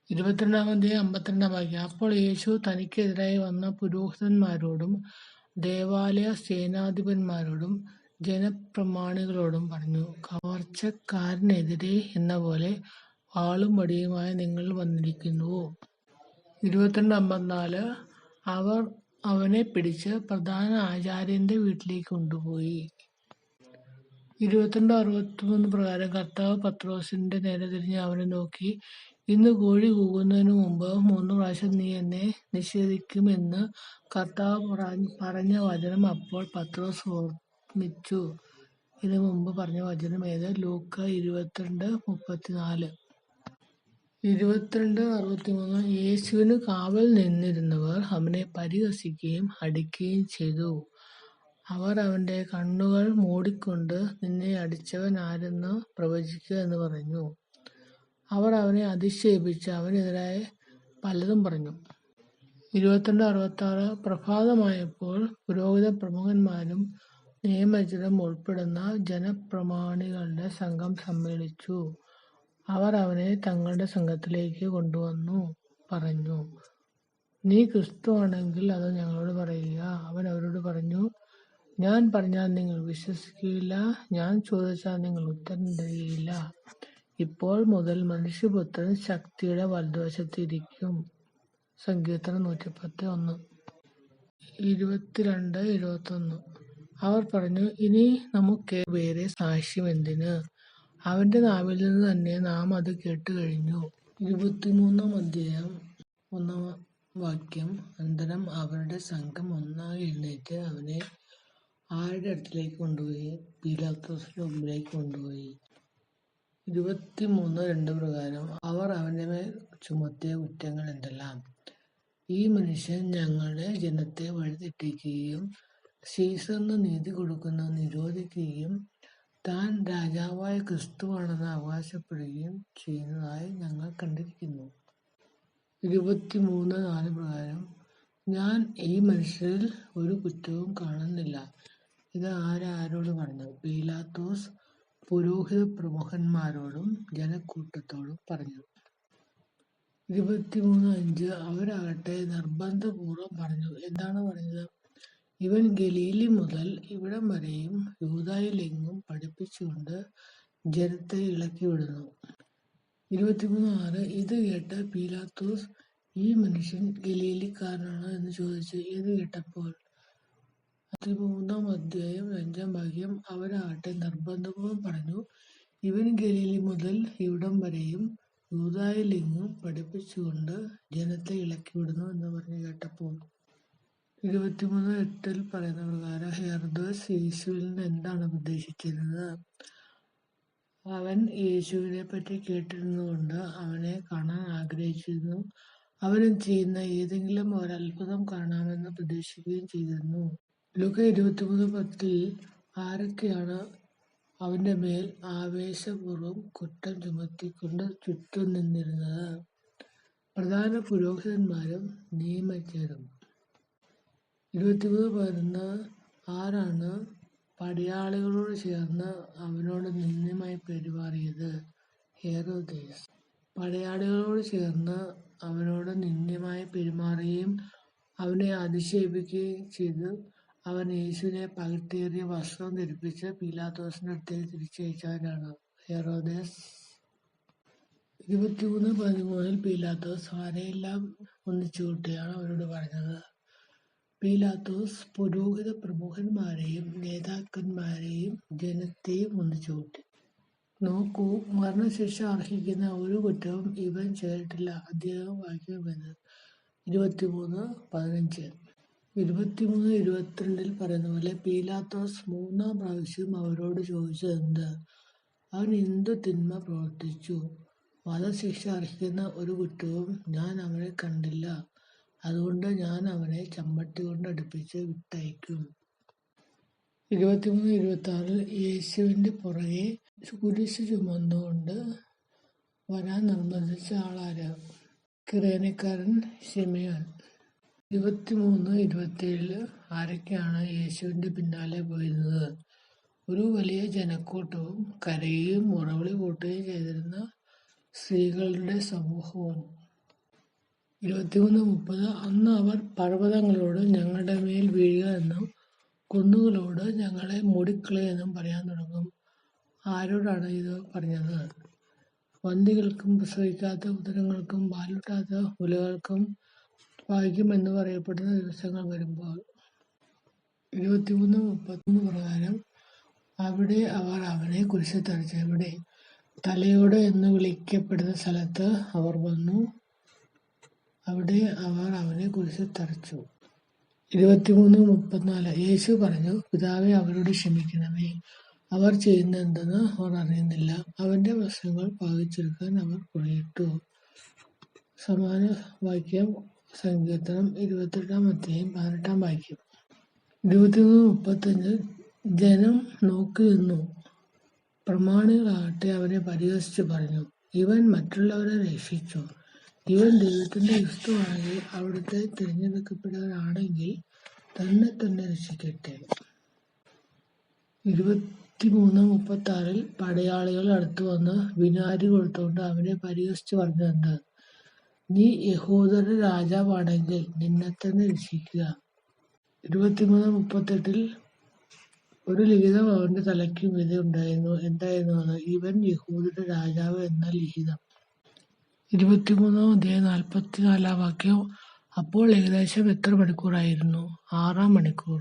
[SPEAKER 1] 22 അധ്യായം 52 വാക്യം, അപ്പോൾ യേശു തനിക്കെതിരായി വന്ന പുരോഹിതന്മാരോടും ദേവാലയ സേനാധിപന്മാരോടും ജനപ്രമാണികളോടും പറഞ്ഞു, കവർച്ചക്കാരനെതിരെ എന്ന പോലെ വാളും വടിയുമായി നിങ്ങൾ വന്നിരിക്കുന്നുവോ? 22:54 അവർ അവനെ പിടിച്ച് പ്രധാന ആചാര്യന്റെ വീട്ടിലേക്ക് കൊണ്ടുപോയി. 22:63 പ്രകാരം കർത്താവ് പത്രോസിന്റെ നേരെ തിരിഞ്ഞ് അവനെ നോക്കി, ഇന്ന് കോഴി കൂകുന്നതിനു മുമ്പ് 3 പ്രാവശ്യം നീ എന്നെ നിഷേധിക്കുമെന്ന് കർത്താവ് പറഞ്ഞ വചനം അപ്പോൾ പത്രോസ് ഓർമ്മിച്ചു. ഇതിനു മുമ്പ് പറഞ്ഞ വചനം ഏത്? ലൂക്ക 22:34. 22:63 യേശുവിന് കാവൽ നിന്നിരുന്നവർ അവനെ പരിഹസിക്കുകയും അടിക്കുകയും ചെയ്തു. അവർ അവന്റെ കണ്ണുകൾ മൂടിക്കൊണ്ട്, നിന്നെ അടിച്ചവൻ ആരെന്ന് പ്രവചിക്കുക എന്ന് പറഞ്ഞു. അവർ അവനെ അധിക്ഷേപിച്ച് അവനെതിരായി പലതും പറഞ്ഞു. 22:66 പ്രഭാതമായപ്പോൾ പുരോഹിത പ്രമുഖന്മാരും നിയമജ്ഞരും ഉൾപ്പെടുന്ന ജനപ്രമാണികളുടെ സംഘം സമ്മേളിച്ചു. അവർ അവനെ തങ്ങളുടെ സംഘത്തിലേക്ക് കൊണ്ടുവന്നു പറഞ്ഞു, നീ ക്രിസ്തുവാണെങ്കിൽ അത് ഞങ്ങളോട് പറയുക. അവൻ അവരോട് പറഞ്ഞു, ഞാൻ പറഞ്ഞാൽ നിങ്ങൾ വിശ്വസിക്കുകയില്ല, ഞാൻ ചോദിച്ചാൽ നിങ്ങൾ ഉത്തരം തരികയില്ല. ഇപ്പോൾ മുതൽ മനുഷ്യപുത്രൻ ശക്തിയുടെ വലതുവശത്ത് ഇരിക്കും. സങ്കീർത്തനം 110:1. 22:21 അവർ പറഞ്ഞു, ഇനി നമുക്ക് വേറെ സാക്ഷ്യം എന്തിന്? അവന്റെ നാവിൽ നിന്ന് തന്നെ നാം അത് കേട്ടു കഴിഞ്ഞു. 23:1 അനന്തരം അവരുടെ സംഘം ഒന്നായി എഴുന്നേറ്റ് അവനെ ആരുടെ അടുത്തേക്ക് കൊണ്ടുപോയി? പീലാത്തോസിന്റെ മുമ്പിലേക്ക് കൊണ്ടുപോയി. 23:2 പ്രകാരം അവർ അവന്റെ മേൽ ചുമത്തിയ കുറ്റങ്ങൾ എന്തെല്ലാം? ഈ മനുഷ്യൻ ഞങ്ങളുടെ ജനത്തെ വഴിതെറ്റിക്കുകയും സീസറിന് നീതി കൊടുക്കുന്നത് നിരോധിക്കുകയും താൻ രാജാവായ ക്രിസ്തുവാണെന്ന് അവകാശപ്പെടുകയും ചെയ്യുന്നതായി ഞങ്ങൾ കണ്ടിരിക്കുന്നു. 23:4 പ്രകാരം ഞാൻ ഈ മനുഷ്യരിൽ ഒരു കുറ്റവും കാണുന്നില്ല. ഇത് ആരോട് പറഞ്ഞു? പീലാത്തോസ് പുരോഹിത പ്രമുഖന്മാരോടും ജനക്കൂട്ടത്തോടും പറഞ്ഞു. 23:5 അവരാകട്ടെ നിർബന്ധപൂർവം പറഞ്ഞു. എന്താണ് പറഞ്ഞത്? ഇവൻ ഗലീലി മുതൽ ഇവിടം വരെയും യൂദായിലെങ്ങും പഠിപ്പിച്ചുകൊണ്ട് ജനത്തെ ഇളക്കി വിടുന്നു. 23:6 ഇത് കേട്ട് പീലാത്തോസ്, ഈ മനുഷ്യൻ ഗലീലിക്കാരനാണോ എന്ന് ചോദിച്ചു. ഇത് കേട്ടപ്പോൾ 13:5 അവരാകട്ടെ നിർബന്ധപൂർവം പറഞ്ഞു, ഇവൻ ഗലീലി മുതൽ ഇവിടം വരെയും യൂദായിലെങ്ങും പഠിപ്പിച്ചുകൊണ്ട് ജനത്തെ ഇളക്കി വിടുന്നു എന്ന് പറഞ്ഞു കേട്ടപ്പോൾ. 23:8 പറയുന്ന പ്രകാരം ഹെരോദാസ് യേശുവിൽ നിന്ന് എന്താണ് പ്രതീക്ഷിച്ചിരുന്നത്? അവൻ യേശുവിനെ പറ്റി കേട്ടിരുന്നുകൊണ്ട് അവനെ കാണാൻ ആഗ്രഹിച്ചിരുന്നു. അവനും ചെയ്യുന്ന ഏതെങ്കിലും ഒരത്ഭുതം കാണാമെന്ന് പ്രതീക്ഷിക്കുകയും ചെയ്തിരുന്നു. ലൂക്ക 23:10 ആരൊക്കെയാണ് അവന്റെ മേൽ ആവേശപൂർവം കുറ്റം ചുമത്തിക്കൊണ്ട് ചുറ്റും നിന്നിരുന്നത്? പ്രധാന പുരോഹിതന്മാരും നിയമജ്ഞരും. 23:11 ആരാണ് പടയാളികളോട് ചേർന്ന് അവനോട് നിന്ദ്യമായി പെരുമാറിയത്? ഹെരോദേസ്. പടയാളികളോട് ചേർന്ന് അവനോട് നിന്ദ്യമായി പെരുമാറുകയും അവനെ അധിക്ഷേപിക്കുകയും ചെയ്തു. അവൻ യേശുവിനെ പകിട്ടേറിയ വസ്ത്രം ധരിപ്പിച്ച് പീലാത്തോസിന്റെ അടുത്തേക്ക് തിരിച്ചയച്ചവനാണ് ഹെരോദേസ്. 23:13 പീലാത്തോസ് ആരെയെല്ലാം ഒന്നിച്ചു കൂട്ടിയാണ് അവരോട് പറഞ്ഞത്? പീലാത്തോസ് പുരോഹിത പ്രമുഖന്മാരെയും നേതാക്കന്മാരെയും ജനത്തെയും ഒന്നിച്ചു കൂട്ടി. നോക്കൂ, മരണശിക്ഷ അർഹിക്കുന്ന ഒരു കുറ്റവും ഇവൻ ചെയ്തിട്ടില്ല. അദ്ദേഹം വാക്യമെന്ന് 23:15. 23:22 പറയുന്ന പോലെ പീലാത്തോസ് 3-ാം പ്രാവശ്യം അവരോട് ചോദിച്ചതെന്ത്? അവൻ എന്തു തിന്മ പ്രവർത്തിച്ചു? വധശിക്ഷ അർഹിക്കുന്ന ഒരു കുറ്റവും ഞാൻ അവനെ കണ്ടില്ല. അതുകൊണ്ട് ഞാൻ അവനെ ചമ്മട്ടി കൊണ്ട് അടുപ്പിച്ച് വിട്ടയക്കും. 23:26 യേശുവിന്റെ പുറകെ കുരിശ് ചുമന്നുകൊണ്ട് വരാൻ നിർബന്ധിച്ച ആളാര്? കിറേനക്കാരൻ ശിമയോൻ. 23:27 ആരൊക്കെയാണ് യേശുവിന്റെ പിന്നാലെ പോയിരുന്നത്? ഒരു വലിയ ജനക്കൂട്ടവും കരയുകയും മുറവിളി കൂട്ടുകയും ചെയ്തിരുന്ന സ്ത്രീകളുടെ സമൂഹവും. 23:30 അന്ന് അവർ പർവ്വതങ്ങളോട് ഞങ്ങളുടെ മേൽ വീഴുക എന്നും കുന്നുകളോട് ഞങ്ങളെ മൂടിക്കളയെന്നും പറയാൻ തുടങ്ങും. ആരോടാണ് ഇത് പറഞ്ഞത്? വന്ധികൾക്കും പ്രസവിക്കാത്ത ഉദരങ്ങൾക്കും പാലൂട്ടാത്ത മുലകൾക്കും ഭാഗ്യം എന്ന് പറയപ്പെടുന്ന ദിവസങ്ങൾ വരുമ്പോൾ. 23:31 പ്രകാരം അവിടെ അവർ അവനെ കുരിശിൽ തറച്ചു. എവിടെ? തലയോട് എന്ന് വിളിക്കപ്പെടുന്ന സ്ഥലത്ത് അവർ വന്നു. അവിടെ അവർ അവനെ കുരിശിൽ തറച്ചു. 23:34 യേശു പറഞ്ഞു, പിതാവേ, അവരോട് ക്ഷമിക്കണമേ, അവർ ചെയ്യുന്നത് എന്തെന്ന് അവർ അറിയുന്നില്ല. അവന്റെ വസ്ത്രങ്ങൾ പാകിച്ചെടുക്കാൻ അവർ കുഴിയിട്ടു. സമാന വാക്യം സങ്കീർത്തനം 28:18. 23:35 ജനം നോക്കി നിന്നു. പ്രമാണികളാകട്ടെ അവനെ പരിഹസിച്ചു പറഞ്ഞു, ഇവൻ മറ്റുള്ളവരെ രക്ഷിച്ചു. ഇവൻ ദൈവത്തിന്റെ ക്രിസ്തുവാണെങ്കിൽ, അവിടുത്തെ തിരഞ്ഞെടുക്കപ്പെട്ടവനാണെങ്കിൽ തന്നെ രക്ഷിക്കട്ടെ. 23:36 പടയാളികൾ അടുത്തു വന്ന് വിനാരി കൊടുത്തുകൊണ്ട് അവനെ പരിഹസിച്ചു പറഞ്ഞത്, നീ യഹൂദരുടെ രാജാവാണെങ്കിൽ നിന്നെത്തന്നെ രക്ഷിക്കുക. 23:38 ഒരു ലിഖിതം അവന്റെ തലയ്ക്ക് മീതെ ഉണ്ടായിരുന്നു. എന്തായിരുന്നു അത്? ഇവൻ യഹൂദരുടെ രാജാവ് എന്ന ലിഖിതം. 23:44 വാക്യം അപ്പോൾ ഏകദേശം എത്ര മണിക്കൂറായിരുന്നു? 6 മണിക്കൂർ.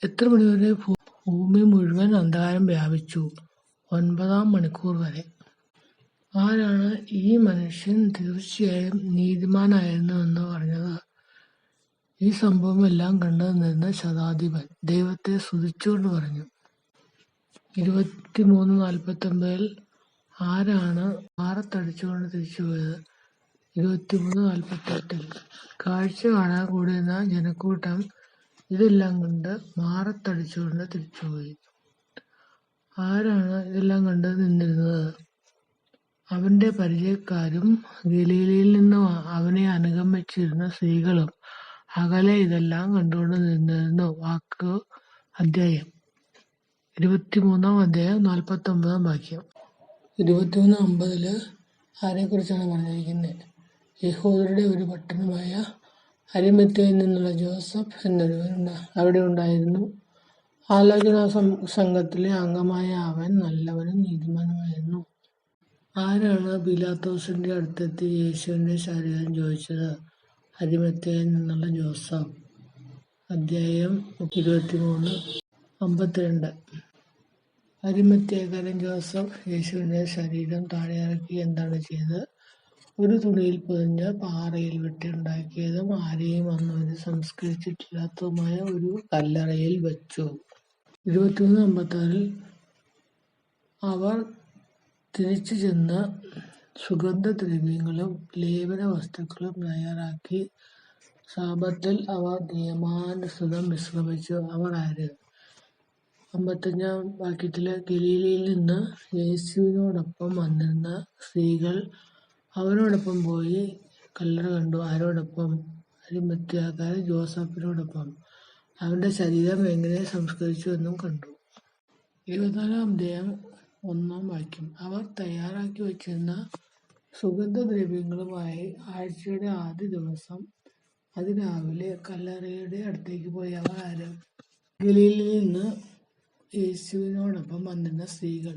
[SPEAKER 1] എത്ര മണിവരെ ഭൂമി മുഴുവൻ അന്ധകാരം വ്യാപിച്ചു? 9 മണിക്കൂർ വരെ. ആരാണ് ഈ മനുഷ്യൻ തീർച്ചയായും നീതിമാനായിരുന്നു എന്ന് പറഞ്ഞത്? ഈ സംഭവം എല്ലാം കണ്ടു നിന്ന ശതാധിപൻ ദൈവത്തെ സ്തുതിച്ചുകൊണ്ട് പറഞ്ഞു. 23:49 ആരാണ് മാറത്തടിച്ചുകൊണ്ട് തിരിച്ചുപോയത്? 23:48 കാഴ്ച കാണാൻ കൂടിയിരുന്ന ജനക്കൂട്ടം ഇതെല്ലാം കണ്ട് മാറത്തടിച്ചുകൊണ്ട് തിരിച്ചുപോയി. ആരാണ് ഇതെല്ലാം കണ്ട് നിന്നിരുന്നത്? അവന്റെ പരിചയക്കാരും ഗലീലയിൽ നിന്ന് അവനെ അനുഗമിച്ചിരുന്ന സ്ത്രീകളും അകലെ ഇതെല്ലാം കണ്ടുകൊണ്ട് നിന്നിരുന്നു. അധ്യായം 23 49 വാക്യം. 23:50 ആരെക്കുറിച്ചാണ് പറഞ്ഞിരിക്കുന്നത്? യഹൂദരുടെ ഒരു പട്ടണമായ അരിമത്യയിൽ നിന്നുള്ള ജോസഫ് എന്നൊരുവൻ അവിടെ ഉണ്ടായിരുന്നു. ആലോചനാ സംഘത്തിലെ അംഗമായ അവൻ നല്ലവനും നീതിമാനുമായിരുന്നു. ആരാണ് പീലാത്തോസിന്റെ അടുത്തെത്തി യേശുവിന്റെ ശരീരം ചോദിച്ചത്? അരിമത്യയിൽ നിന്നുള്ള ജോസഫ്. അധ്യായം 23:52 അരിമത്യക്കാരൻ ജോസഫ് യേശുവിന്റെ ശരീരം താഴെ ഇറക്കി എന്താണ് ചെയ്തത്? ഒരു തുണിയിൽ പൊതിഞ്ഞ് പാറയിൽ വെട്ടി ഉണ്ടാക്കിയതും ആരെയും അന്നുവരെ സംസ്കരിച്ചിട്ടില്ലാത്തതുമായ ഒരു കല്ലറയിൽ വെച്ചു. 23:56 അവർ തിരിച്ചു ചെന്ന് സുഗന്ധദ്രവ്യങ്ങളും ലേപന വസ്തുക്കളും തയ്യാറാക്കി. ശബ്ബത്തിൽ അവർ നിയമാനുസൃതം വിശ്രമിച്ചു. അവർ ആര്? 55 വാക്യത്തില് ഗലീലയിൽ നിന്ന് യേശുവിനോടൊപ്പം വന്നിരുന്ന സ്ത്രീകൾ അവനോടൊപ്പം പോയി കല്ലറ കണ്ടു. ആരോടൊപ്പം? അരിമത്യക്കാരൻ ജോസഫിനോടൊപ്പം. അവന്റെ ശരീരം എങ്ങനെ സംസ്കരിച്ചു എന്നും കണ്ടു. 24 വാക്യം അവർ തയ്യാറാക്കി വച്ചിരുന്ന സുഗന്ധദ്രവ്യങ്ങളുമായി ആഴ്ചയുടെ ആദ്യ ദിവസം അതിരാവിലെ കല്ലറയുടെ അടുത്തേക്ക് പോയി. അവർ ആര്? ഗലീലയിൽ നിന്ന് യേശുവിനോടൊപ്പം വന്നിരുന്ന സ്ത്രീകൾ.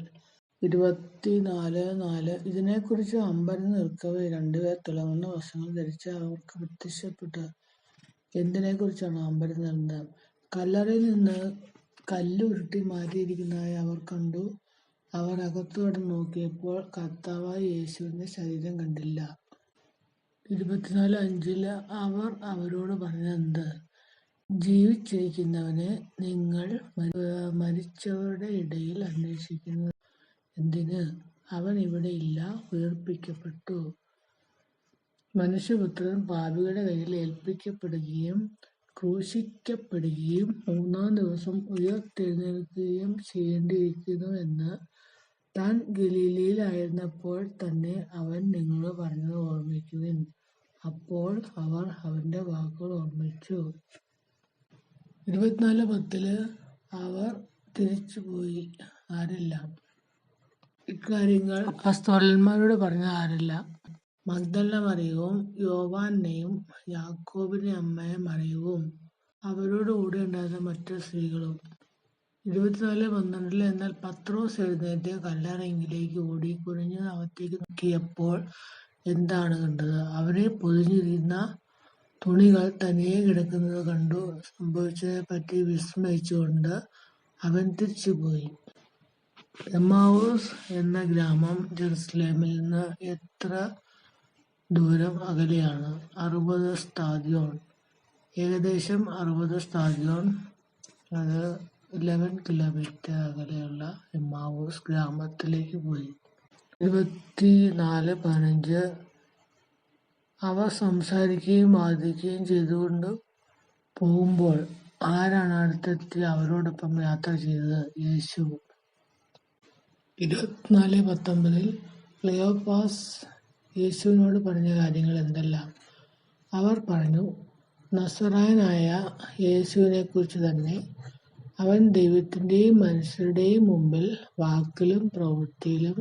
[SPEAKER 1] 24:4 ഇതിനെക്കുറിച്ച് അമ്പരന്ന് നിൽക്കവേ രണ്ടുപേർ തിളങ്ങുന്ന വസ്ത്രങ്ങൾ ധരിച്ച് അവർക്ക് പ്രത്യക്ഷപ്പെട്ടു. എന്തിനെക്കുറിച്ചാണ് അമ്പരന്ന് നിന്നത്? കല്ലറയിൽ നിന്ന് കല്ല് ഉരുട്ടി മാറ്റിയിരിക്കുന്നതായി അവർ കണ്ടു. അവർ അകത്തു കടന്ന് നോക്കിയപ്പോൾ കർത്താവായ യേശുവിന്റെ ശരീരം കണ്ടില്ല. 24:5 അവർ അവരോട് പറഞ്ഞത്, ജീവിച്ചിരിക്കുന്നവനെ നിങ്ങൾ മരിച്ചവരുടെ ഇടയിൽ അന്വേഷിക്കുന്നത് എന്തിന്? അവൻ ഇവിടെ ഇല്ല, ഉയിർപ്പിക്കപ്പെട്ടു. മനുഷ്യപുത്രൻ പാപികളുടെ കയ്യിൽ ഏൽപ്പിക്കപ്പെടുകയും ക്രൂശിക്കപ്പെടുകയും 3-ാം ദിവസം ഉയിർത്തെഴുന്നേൽക്കുകയും ചെയ്യേണ്ടിയിരിക്കുന്നു എന്ന് താൻ ഗലീലയിൽ ആയിരുന്നപ്പോൾ തന്നെ അവൻ നിങ്ങളോട് പറഞ്ഞത് ഓർമ്മിക്കുവിൻ. അപ്പോൾ അവർ അവന്റെ വാക്കുകൾ ഓർമ്മിച്ചു. 24:10 അവർ തിരിച്ചുപോയി. ആരെല്ലാം? ഇക്കാര്യങ്ങൾ അപ്പോസ്തലന്മാരോട് പറഞ്ഞത് ആരെല്ലാം? മഗ്ദല മറിയവും യോവാനെയും യാക്കോബിന്റെ അമ്മയെ മറിയവും അവരോട് കൂടെ ഉണ്ടായിരുന്ന മറ്റു സ്ത്രീകളും. 24:12 എന്നാൽ പത്രോസ് എഴുന്നേറ്റ് കല്ലറയിലേക്ക് ഓടി കുനിഞ്ഞ് അകത്തേക്ക് നോക്കിയപ്പോൾ എന്താണ് കണ്ടത്? അവരെ പൊതിഞ്ഞിരുന്ന തുണികൾ തനിയെ കിടക്കുന്നത് കണ്ടു. സംഭവിച്ചതിനെപ്പറ്റി വിസ്മയിച്ചുകൊണ്ട് അവൻ തിരിച്ചുപോയി. എമ്മാവൂസ് എന്ന ഗ്രാമം ജെറുസലേമിൽ നിന്ന് എത്ര ദൂരം അകലെയാണ്? 60 സ്താദിയോൻ. ഏകദേശം 60 സ്താദിയോൻ. അത് 11 കിലോമീറ്റർ അകലെയുള്ള എമ്മാവൂസ് ഗ്രാമത്തിലേക്ക് പോയി. 24:15 അവർ സംസാരിക്കുകയും വാദിക്കുകയും ചെയ്തുകൊണ്ട് പോകുമ്പോൾ ആരാണ് അടുത്തെത്തി അവരോടൊപ്പം യാത്ര ചെയ്തത്? യേശു. 24:19 ക്ലെയോപ്പാസ് യേശുവിനോട് പറഞ്ഞ കാര്യങ്ങൾ എന്തെല്ലാം? അവർ പറഞ്ഞു, നസറായനായ യേശുവിനെക്കുറിച്ച് തന്നെ. അവൻ ദൈവത്തിന്റെയും മനുഷ്യരുടെയും മുമ്പിൽ വാക്കിലും പ്രവൃത്തിയിലും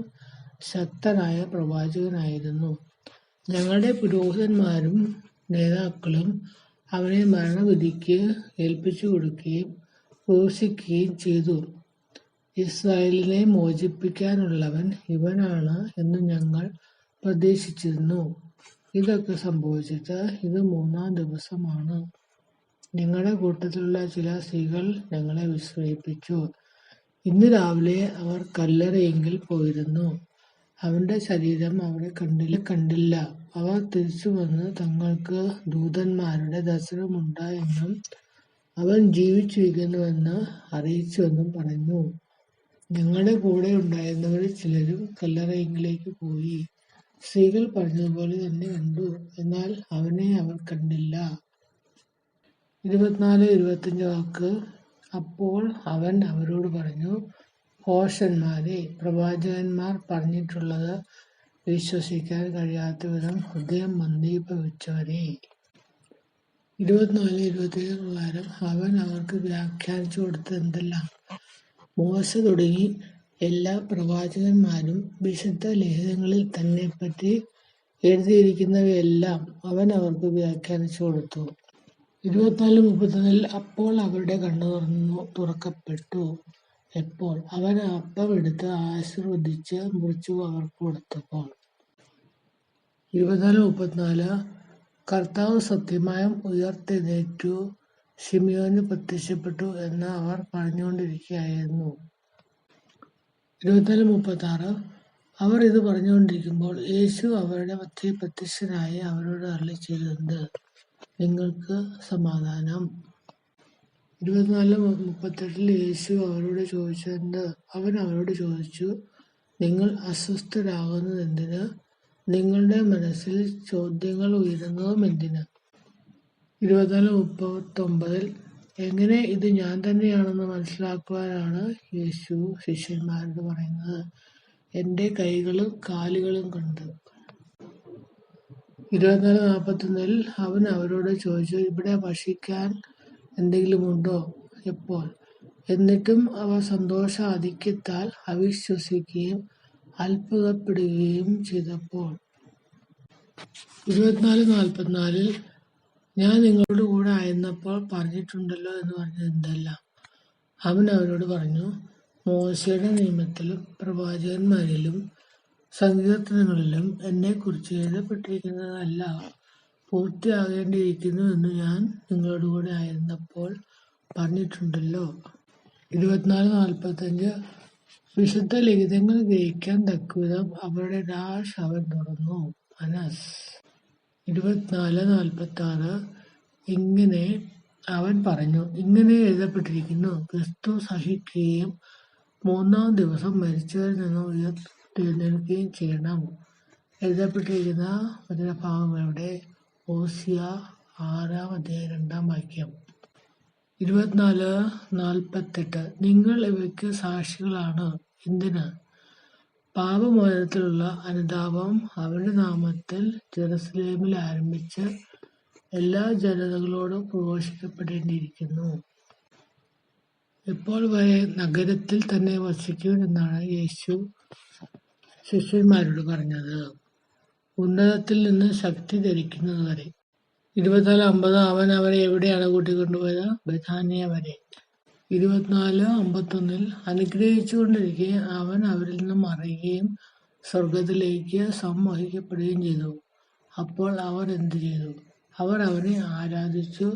[SPEAKER 1] ശക്തനായ പ്രവാചകനായിരുന്നു. ഞങ്ങളുടെ പുരോഹിതന്മാരും നേതാക്കളും അവനെ മരണവിധിക്ക് ഏൽപ്പിച്ചു കൊടുക്കുകയും ക്രൂശിക്കുകയും ചെയ്തു. ഇസ്രായേലിനെ മോചിപ്പിക്കാനുള്ളവൻ ഇവനാണ് എന്ന് ഞങ്ങൾ പ്രതീക്ഷിച്ചിരുന്നു. ഇതൊക്കെ സംഭവിച്ചിട്ട് ഇത് 3-ാം ദിവസമാണ്. ഞങ്ങളുടെ കൂട്ടത്തിലുള്ള ചില സ്ത്രീകൾ ഞങ്ങളെ വിസ്മയിപ്പിച്ചു. ഇന്ന് രാവിലെ അവർ കല്ലറയെങ്കിൽ പോയിരുന്നു. അവന്റെ ശരീരം അവിടെ കണ്ടില്ല. അവർ തിരിച്ചു വന്ന് തങ്ങൾക്ക് ദൂതന്മാരുടെ ദർശനമുണ്ടായെന്നും അവൻ ജീവിച്ചിരിക്കുന്നുവെന്ന് അറിയിച്ചുവെന്നും പറഞ്ഞു. ഞങ്ങളുടെ കൂടെ ഉണ്ടായിരുന്നവരിൽ ചിലരും കല്ലറയിലേക്ക് പോയി സ്ത്രീകൾ പറഞ്ഞതുപോലെ തന്നെ കണ്ടു, എന്നാൽ അവനെ അവർ കണ്ടില്ല. 24-25 വാക്ക്. അപ്പോൾ അവൻ അവരോട് പറഞ്ഞു, ഭോഷന്മാരെ, പ്രവാചകന്മാർ പറഞ്ഞിട്ടുള്ളത് വിശ്വസിക്കാൻ കഴിയാത്ത വിധം ഹൃദയം മന്ദീഭവിച്ചവരെ. 24-27 പ്രകാരം അവൻ അവർക്ക് വ്യാഖ്യാനിച്ചു കൊടുത്തത് എന്തെല്ലാം? മോശ തുടങ്ങി എല്ലാ പ്രവാചകന്മാരും വിശുദ്ധ ലേഖനങ്ങളിൽ തന്നെപ്പറ്റി എഴുതിയിരിക്കുന്നവയെല്ലാം അവൻ അവർക്ക് വ്യാഖ്യാനിച്ചു കൊടുത്തു. 24-31 അപ്പോൾ അവരുടെ കണ്ണ് തുറക്കപ്പെട്ടു. എപ്പോൾ? അവൻ അപ്പം എടുത്ത് ആശീർവദിച്ച് മുറിച്ചു അവർക്ക് കൊടുത്തപ്പോൾ. 24-34 കർത്താവ് സത്യമായും ഉയർത്തെഴുന്നേറ്റു, ശിമിയോന് പ്രത്യക്ഷപ്പെട്ടു എന്ന് അവർ പറഞ്ഞുകൊണ്ടിരിക്കുകയായിരുന്നു. 24-36 അവർ ഇത് പറഞ്ഞുകൊണ്ടിരിക്കുമ്പോൾ യേശു അവരുടെ മധ്യേ പ്രത്യക്ഷനായി അവരോട് അരുളിച്ചെയ്തത്, നിങ്ങൾക്ക് സമാധാനം. 24-38 യേശു അവരോട് ചോദിച്ചത്. അവൻ അവരോട് ചോദിച്ചു, നിങ്ങൾ അസ്വസ്ഥരാകുന്നത് എന്തിന്? നിങ്ങളുടെ മനസ്സിൽ ചോദ്യങ്ങൾ ഉയരുന്നതും എന്തിന്? 24-39 എങ്ങനെ ഇത് ഞാൻ തന്നെയാണെന്ന് മനസ്സിലാക്കുവാനാണ് യേശു ശിഷ്യന്മാരോട് പറയുന്നത്? എൻ്റെ കൈകളും കാലുകളും കണ്ട്. 24-41 അവൻ അവരോട് ചോദിച്ചു, ഇവിടെ ഭക്ഷിക്കാൻ എന്തെങ്കിലും ഉണ്ടോ? എപ്പോൾ? എന്നിട്ടും അവർ സന്തോഷാധിക്യത്താൽ അവിശ്വസിക്കുകയും അത്ഭുതപ്പെടുകയും ചെയ്തപ്പോൾ. 24-44 ഞാൻ നിങ്ങളോട് കൂടെ ആയിരുന്നപ്പോൾ പറഞ്ഞിട്ടുണ്ടല്ലോ എന്ന് പറഞ്ഞത് എന്തെല്ലാം? അവൻ അവരോട് പറഞ്ഞു, മോശയുടെ നിയമത്തിലും പ്രവാചകന്മാരിലും സങ്കീർത്തനങ്ങളിലും എന്നെക്കുറിച്ച് എഴുതപ്പെട്ടിരിക്കുന്നതല്ല പൂർത്തിയാകേണ്ടിയിരിക്കുന്നു എന്ന് ഞാൻ നിങ്ങളോട് കൂടെ ആയിരുന്നപ്പോൾ പറഞ്ഞിട്ടുണ്ടല്ലോ. 24-45 വിശുദ്ധ ലിഖിതങ്ങൾ ഗ്രഹിക്കാൻ തക്കവിധം അവരുടെ രാഷ് അവൻ തുറന്നു. മനസ്. 24-46 ഇങ്ങനെ അവൻ പറഞ്ഞു, ഇങ്ങനെ എഴുതപ്പെട്ടിരിക്കുന്നു, ക്രിസ്തു സഹിക്കുകയും 3-ാം ദിവസം മരിച്ചവരിൽ നിന്ന് ഉയർത്തെഴുന്നേൽക്കുകയും ചെയ്യണം. എഴുതപ്പെട്ടിരിക്കുന്ന വചനഭാഗം എവിടെ? ഹോസിയ 6-ാം 2-ാം 24-48 നിങ്ങൾ ഇവയ്ക്ക് സാക്ഷികളാണ്. എന്തിന്? പാപമോചനത്തിലുള്ള അനുതാപം അവന്റെ നാമത്തിൽ ജെറുസലേമിൽ ആരംഭിച്ച് എല്ലാ ജനതകളോടും പ്രഘോഷിക്കപ്പെടേണ്ടിയിരിക്കുന്നു. ഇപ്പോൾ വരെ നഗരത്തിൽ തന്നെ വസിക്കുമെന്നാണ് യേശു ശിഷ്യന്മാരോട് പറഞ്ഞത്. ഉന്നതത്തിൽ നിന്ന് ശക്തി ധരിക്കുന്നതുവരെ. 24:50 അവൻ അവരെ എവിടെയാണ് കൂട്ടിക്കൊണ്ടുപോയത്? ബഥാനിയ വരെ. 24:51 അനുഗ്രഹിച്ചുകൊണ്ടിരിക്കെ അവൻ അവരിൽ നിന്ന് മറയുകയും സ്വർഗ്ഗത്തിലേക്ക് സംവഹിക്കപ്പെടുകയും ചെയ്തു. അപ്പോൾ അവർ എന്തു ചെയ്തു? അവർ അവനെ ആരാധിച്ചു.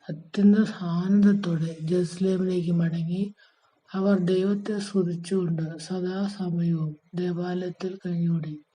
[SPEAKER 1] അത്യന്ത ആനന്ദത്തോടെ ജെറുസലേമിലേക്ക് മടങ്ങി. അവർ ദൈവത്തെ സ്തുതിച്ചുകൊണ്ട് സദാസമയവും ദേവാലയത്തിൽ കഴിഞ്ഞുകൂടി.